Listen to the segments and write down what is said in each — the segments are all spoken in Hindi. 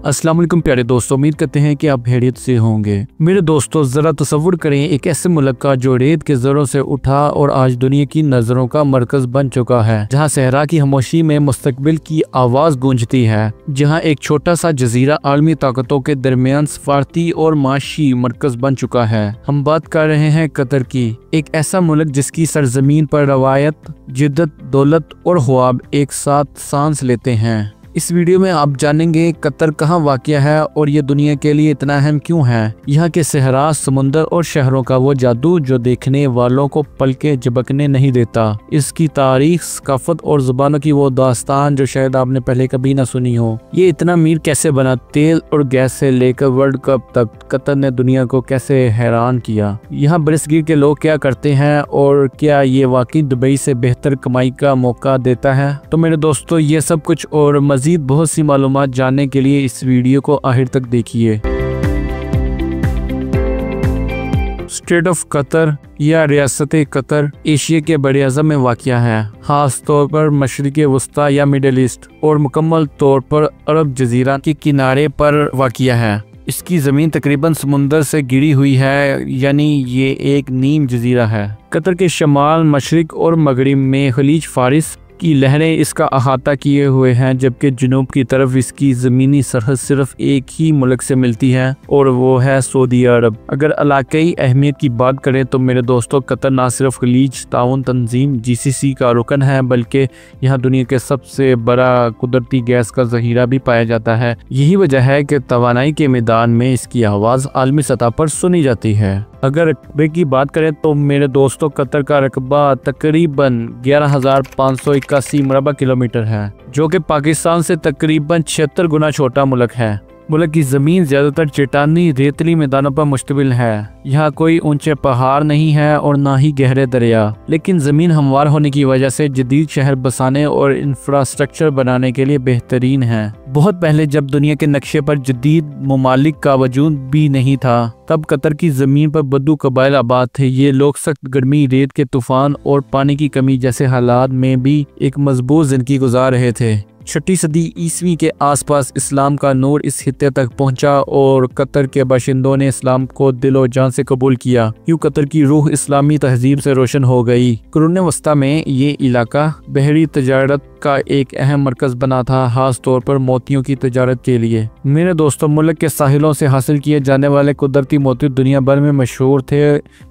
अस्सलाम वालेकुम प्यारे दोस्तों, उम्मीद करते हैं कि आप खैरियत से होंगे। मेरे दोस्तों, जरा तसव्वुर करें एक ऐसे मुल्क का जो रेत के ज़रों से उठा और आज दुनिया की नजरों का मरकज बन चुका है, जहां सहरा की खामोशी में मुस्तकबिल की आवाज गूंजती है, जहां एक छोटा सा जजीरा आलमी ताकतों के दरमियान सफारती और माशी मरकज बन चुका है। हम बात कर रहे हैं कतर की, एक ऐसा मुल्क जिसकी सरजमीन पर रवायत, जिद्दत, दौलत और ख्वाब एक साथ सांस लेते हैं। इस वीडियो में आप जानेंगे कतर कहाँ वाक़या है और ये दुनिया के लिए इतना अहम क्यों है। यहाँ के सहरा, समुंदर और शहरों का वो जादू जो देखने वालों को पलके झपकने नहीं देता। इसकी तारीख, सकाफत और जुबानों की वो दास्तान जो शायद आपने पहले कभी ना सुनी हो। ये इतना अमीर कैसे बना? तेल और गैस से लेकर वर्ल्ड कप तक कतर ने दुनिया को कैसे हैरान किया। यहाँ बरसगीर के लोग क्या करते हैं और क्या ये वाकई दुबई से बेहतर कमाई का मौका देता है? तो मेरे दोस्तों, ये सब कुछ और मजीद बहुत सी मालूमात जानने के लिए इस वीडियो को आखिर तक देखिए। स्टेट ऑफ कतर या रियासत कतर एशिया के बड़े अज़म में वाक़या है, खास तौर पर मशरिक़ वस्ता या मिडल ईस्ट और मुकम्मल तौर पर अरब जजीरा के किनारे पर वाक़या है। इसकी ज़मीन तकरीबन समुंदर से घिरी हुई है, यानी ये एक नीम जजीरा है। कतर के शमाल, मशरिक और मगरिब में खलीज फारिस की लहरें इसका अहाता किए हुए हैं, जबकि जुनूब की तरफ इसकी ज़मीनी सरहद सिर्फ एक ही मुल्क से मिलती है और वो है सऊदी अरब। अगर इलाकाई अहमियत की बात करें तो मेरे दोस्तों, कतर ना सिर्फ खलीज ताउन तंजीम GCC का रुकन है, बल्कि यहाँ दुनिया के सबसे बड़ा कुदरती गैस का ज़हीरा भी पाया जाता है। यही वजह है कि तवानाई के मैदान में इसकी आवाज़ आलमी सतह पर सुनी जाती है। अगर रकबे की बात करें तो मेरे दोस्तों, कतर का रकबा तकरीबन 11,581 मुरबा किलोमीटर है, जो कि पाकिस्तान से तकरीबन 76 गुना छोटा मुल्क है। मुल्क की ज़मीन ज़्यादातर चट्टानी रेतली मैदानों पर मुश्तमिल है। यहाँ कोई ऊंचे पहाड़ नहीं है और ना ही गहरे दरिया, लेकिन ज़मीन हमवार होने की वजह से जदीद शहर बसाने और इंफ्रास्ट्रक्चर बनाने के लिए बेहतरीन है। बहुत पहले जब दुनिया के नक्शे पर जदीद ममालिक का वजूद भी नहीं था, तब कतर की ज़मीन पर बद्दू कबाइल आबाद थे। ये लोग सख्त गर्मी, रेत के तूफान और पानी की कमी जैसे हालात में भी एक मजबूत जिंदगी गुजार रहे थे। 6वीं सदी ईस्वी के आसपास इस्लाम का नूर इस खित्ते तक पहुंचा और कतर के बाशिंदों ने इस्लाम को दिलो जान से कबूल किया। यूं कतर की रूह इस्लामी तहजीब से रोशन हो गई। कुरुन वस्ता में ये इलाका बहरी तजारत का एक अहम मरकज बना था, खास तौर पर मोतियों की तजारत के लिए। मेरे दोस्तों, मुल्क के साहिलों से हासिल किए जाने वाले कुदरती मोती दुनिया भर में मशहूर थे,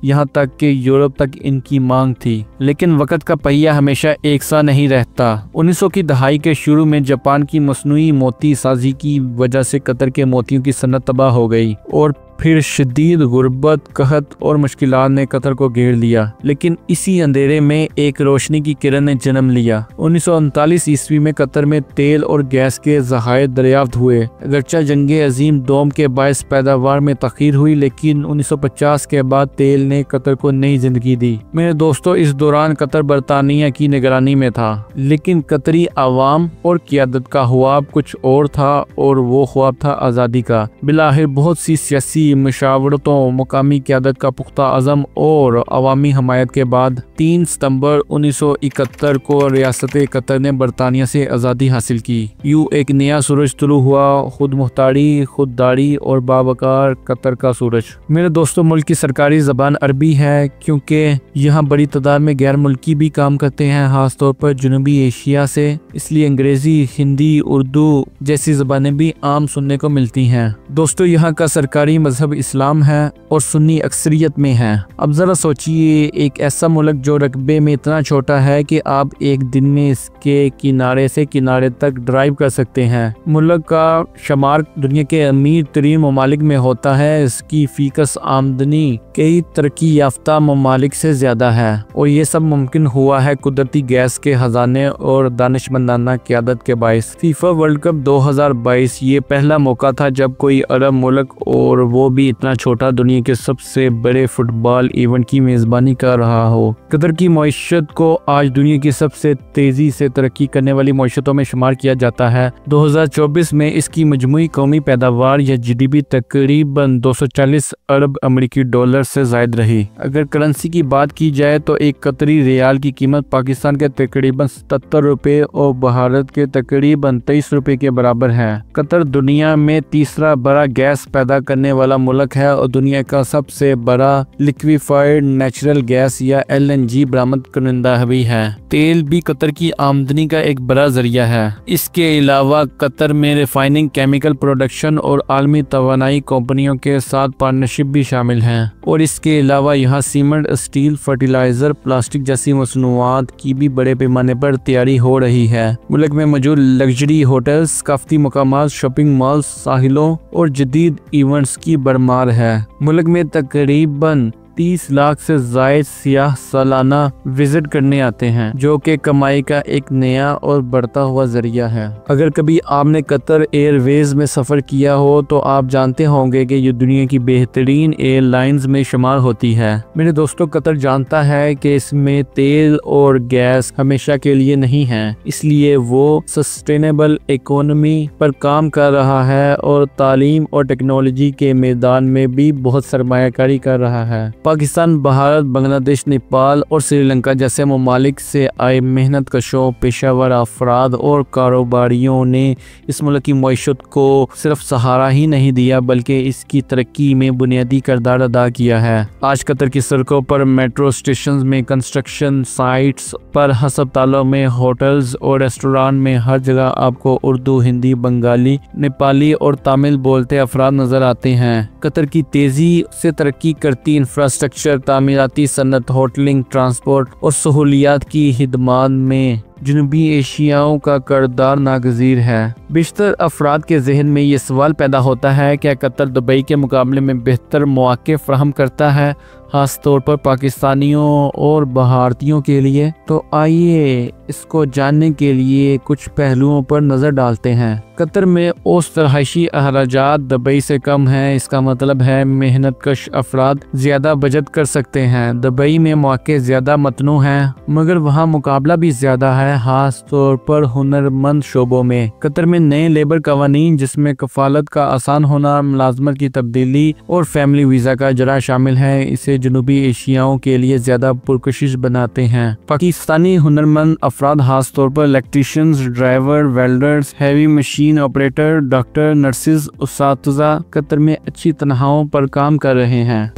यहाँ तक कि यूरोप तक इनकी मांग थी। लेकिन वक़्त का पहिया हमेशा एक सा नहीं रहता। 1900 की दहाई के शुरू में जापान की मसनूई मोती साजी की वजह से कतर के मोतियों की सनत तबाह हो गई और फिर शदीद गुर्बत, कहत और मुश्किलात ने कतर को घेर लिया। लेकिन इसी अंधेरे में एक रोशनी की किरण ने जन्म लिया। 1939 ईस्वी में कतर में तेल और गैस के ज़खायर दरियाफ्त हुए। अगरचा जंगे अजीम दोम के बायस पैदावार में तखीर हुई, लेकिन 1950 के बाद तेल ने कतर को नई जिंदगी दी। मेरे दोस्तों, इस दौरान कतर बरतानिया की निगरानी में था, लेकिन कतरी आवाम और क़ियादत का ख्वाब कुछ और था, और वो ख्वाब था आज़ादी का। बिलाखिर बहुत सी सियासी मशावरतों, मुकामी क़यादत का पुख्ता अज़म और अवामी हमायत के बाद 3 सितंबर 1971 को रियासत कतर ने बरतानिया से आज़ादी हासिल की। यूं एक नया सूरज तुलू हुआ, खुद मुख्तारी, खुददारी और बावकार कतर का सूरज। मेरे दोस्तों, मुल्क की सरकारी ज़बान अरबी है, क्योंकि यहाँ बड़ी तादाद में गैर मुल्की भी काम करते हैं, खास तौर पर जनूबी एशिया से। इसलिए अंग्रेज़ी, हिंदी, उर्दू जैसी ज़बानें भी आम सुनने को मिलती हैं। दोस्तों, यहाँ का सरकारी मजहब इस्लाम है और सुन्नी अक्सरियत में है। अब जरा सोचिए, एक ऐसा मुल्क जो रकबे में इतना छोटा है कि आप एक दिन में इसके किनारे से किनारे तक ड्राइव कर सकते हैं। मुल्क का शुमार दुनिया के अमीर तरीन ममालिक में होता है। इसकी फीकस आमदनी कई तरक्की याफ्ता ममालिक से ज्यादा है, और ये सब मुमकिन हुआ है कुदरती गैस के खजाने और दानिशमंदाना क़यादत के बायस। फीफा वर्ल्ड कप 2022 ये पहला मौका था जब कोई अरब मुल्क, और वो वो भी इतना छोटा, दुनिया के सबसे बड़े फुटबॉल इवेंट की मेजबानी कर रहा हो। कतर की मईशत को आज दुनिया की सबसे तेजी से तरक्की करने वाली मईशतों में शुमार किया जाता है। 2024 में इसकी मजमूई कौमी पैदावार या GDP तकरीबन 240 अरब अमेरिकी डॉलर से जायद रही। अगर करेंसी की बात की जाए तो एक कतरी रियाल की कीमत पाकिस्तान के तकरीबन 77 रुपए और भारत के तकरीबन 23 रुपए के बराबर है। कतर दुनिया में तीसरा बड़ा गैस पैदा करने वाला मुल्क है और दुनिया का सबसे बड़ा लिक्विफाइड नेचुरल गैस या LNG बरामद करनेंदा भी है। तेल भी कतर की आमदनी का एक बड़ा जरिया है। इसके अलावा कतर में रिफाइनिंग, केमिकल प्रोडक्शन और आलमी तवानाई कंपनियों के साथ पार्टनरशिप भी शामिल हैं। और इसके अलावा यहाँ सीमेंट, स्टील, फर्टिलाइजर, प्लास्टिक जैसी मसनूआत की भी बड़े पैमाने पर तैयारी हो रही है। मुल्क में मौजूद लग्जरी होटल्स, सकाफती मकामात, शॉपिंग मॉल्स, साहिलों और जदीद इवेंट्स की भरमार है। मुल्क में तकरीबन 30 लाख से जायद सियाह सालाना विजिट करने आते हैं, जो कि कमाई का एक नया और बढ़ता हुआ जरिया है। अगर कभी आपने कतर एयरवेज में सफ़र किया हो तो आप जानते होंगे कि ये दुनिया की बेहतरीन एयरलाइंस में शुमार होती है। मेरे दोस्तों, कतर जानता है कि इसमें तेल और गैस हमेशा के लिए नहीं है, इसलिए वो सस्टेनेबल इकोनॉमी पर काम कर रहा है और तालीम और टेक्नोलॉजी के मैदान में भी बहुत सरमायाकारी कर रहा है। पाकिस्तान, भारत, बांग्लादेश, नेपाल और श्रीलंका जैसे ममालिक से आए मेहनत कशों, पेशावर अफराद और कारोबारियों ने इस मुल्क की मईशत को सिर्फ सहारा ही नहीं दिया बल्कि इसकी तरक्की में बुनियादी किरदार अदा किया है। आज कतर की सड़कों पर, मेट्रो स्टेशन में, कंस्ट्रक्शन साइट्स पर, अस्पतालों में, होटल्स और रेस्टोरेंट में हर जगह आपको उर्दू, हिंदी, बंगाली, नेपाली और तमिल बोलते अफराद नजर आते हैं। कतर की तेजी से तरक्की करती इंफ्रास्ट्रक्चर, तामीराती सनत, होटलिंग, ट्रांसपोर्ट और सहूलियात की खिदमत में जनूबी एशियाओं का किरदार नागजीर है। बेशतर अफराद के जहन में ये सवाल पैदा होता है क्या कतर दुबई के मुकाबले में बेहतर मौके फराहम करता है, खास तौर पर पाकिस्तानियों और भारतीयों के लिए। तो आइए इसको जानने के लिए कुछ पहलुओं पर नज़र डालते हैं। कतर में औसत रहायशी अखराजात दुबई से कम है। इसका मतलब है मेहनत कश अफराद ज़्यादा बचत कर सकते हैं। दुबई में मौके ज़्यादा मतनू हैं, मगर वहाँ मुकाबला भी ज़्यादा है, खास तौर पर हुनरमंद शोबों में। कतर में नए लेबर कवानीन, जिसमें कफालत का आसान होना, मुलाजमत की तब्दीली और फैमिली वीज़ा का इजरा शामिल है, इसे जनूबी एशियाओं के लिए ज़्यादा पुरकशिश बनाते हैं। पाकिस्तानी हुनरमंद अफराद खास तौर पर electricians, driver, welders, heavy machine operator, doctor, nurses, उस्ताज़ा कतर में अच्छी तनख्वाहों पर काम कर रहे हैं।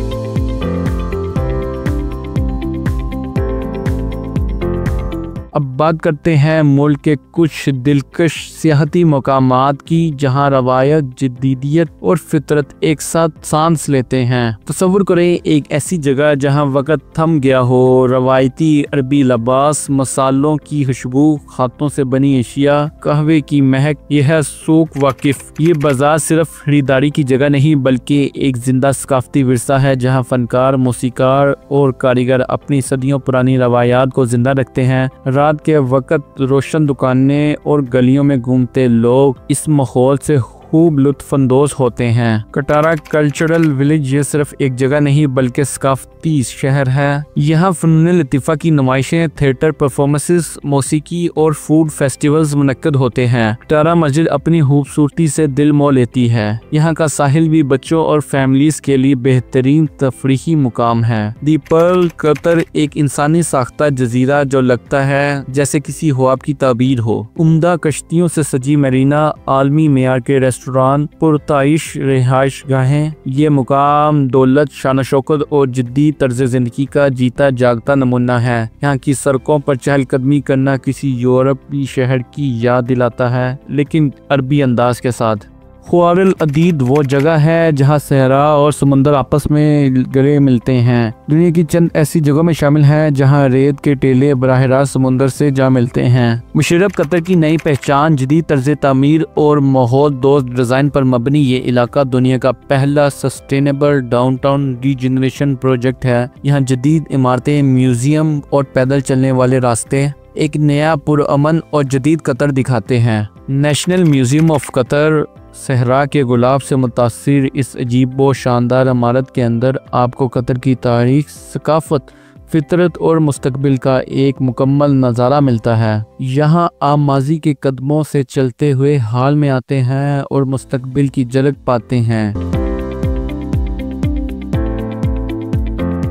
अब बात करते हैं मुल्क के कुछ दिलकश सियाहती मकामात की, जहां रवायत, जदीदियत और फितरत एक साथ सांस लेते हैं। तसव्वुर करें एक ऐसी जगह जहां वक़्त थम गया हो, रवायती अरबी लिबास, मसालों की खुशबू, हाथों से बनी एशिया, कहवे की महक। यह है सूक वाकिफ। ये बाजार सिर्फ खरीदारी की जगह नहीं बल्कि एक जिंदा सकाफती विरसा है, जहाँ फनकार, मौसीकार और कारीगर अपनी सदियों पुरानी रवायात को जिंदा रखते हैं। रात के वक्त रोशन दुकानें और गलियों में घूमते लोग इस माहौल से खूब लुत्फानंदोज होते हैं। कटारा कल्चरल विलेज ये सिर्फ एक जगह नहीं बल्कि सकाफती शहर है। यहाँ फन लतीफ़ा की नुमाइशें, थिएटर परफॉर्मेंसेस, मौसीकी और फूड फेस्टिवल्स मुनक्कद होते हैं। कटारा मस्जिद अपनी खूबसूरती से दिल मोह लेती है। यहाँ का साहिल भी बच्चों और फैमिलीज के लिए बेहतरीन तफरीही मुकाम है। दी पर्ल कतर एक इंसानी साख्ता जजीरा जो लगता है जैसे किसी ख्वाब की ताबीर हो। उम्दा कश्तियों से सजी मरीना, आलमी मेयार के रेस्टोरेंट, पुरताइश रिहाइश गाहें, ये मुकाम दौलत, शान शौकत और जिद्दी तर्ज जिंदगी का जीता जागता नमूना है। यहाँ की सड़कों पर चहलकदमी करना किसी यूरोपीय शहर की याद दिलाता है, लेकिन अरबी अंदाज के साथ। ख्वारिल अदीद वो जगह है जहाँ सहरा और समंदर आपस में गले मिलते हैं। दुनिया की चंद ऐसी जगहों में शामिल है जहाँ रेत के टेले बराह रास्त समुंदर से जा मिलते हैं। मुशर्रफ कतर की नई पहचान, जदीद तर्ज तामीर और माहौल दोस्त डिज़ाइन पर मबनी ये इलाका दुनिया का पहला सस्टेनेबल डाउनटाउन रीजनरेशन प्रोजेक्ट है। यहाँ जदीद इमारतें, म्यूजियम और पैदल चलने वाले रास्ते एक नया पुरअमन और जदीद कतर दिखाते हैं। नेशनल म्यूजियम ऑफ कतर सहरा के गुलाब से मुतासिर इस अजीब व शानदार इमारत के अंदर आपको कतर की तारीख, सकाफत, फितरत और मुस्तकबिल का एक मुकम्मल नज़ारा मिलता है। यहाँ आप माजी के कदमों से चलते हुए हाल में आते हैं और मुस्तकबिल की झलक पाते हैं।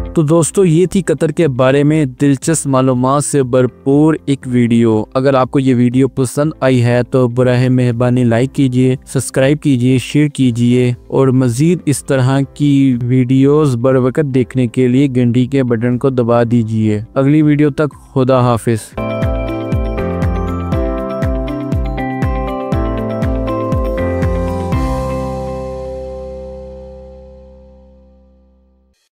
तो दोस्तों, ये थी कतर के बारे में दिलचस्प मालूमात से भरपूर एक वीडियो। अगर आपको ये वीडियो पसंद आई है तो बराह मेहरबानी लाइक कीजिए, सब्सक्राइब कीजिए, शेयर कीजिए और मज़ीद इस तरह की वीडियोस बर वक्त देखने के लिए घंटी के बटन को दबा दीजिए। अगली वीडियो तक खुदा हाफिज।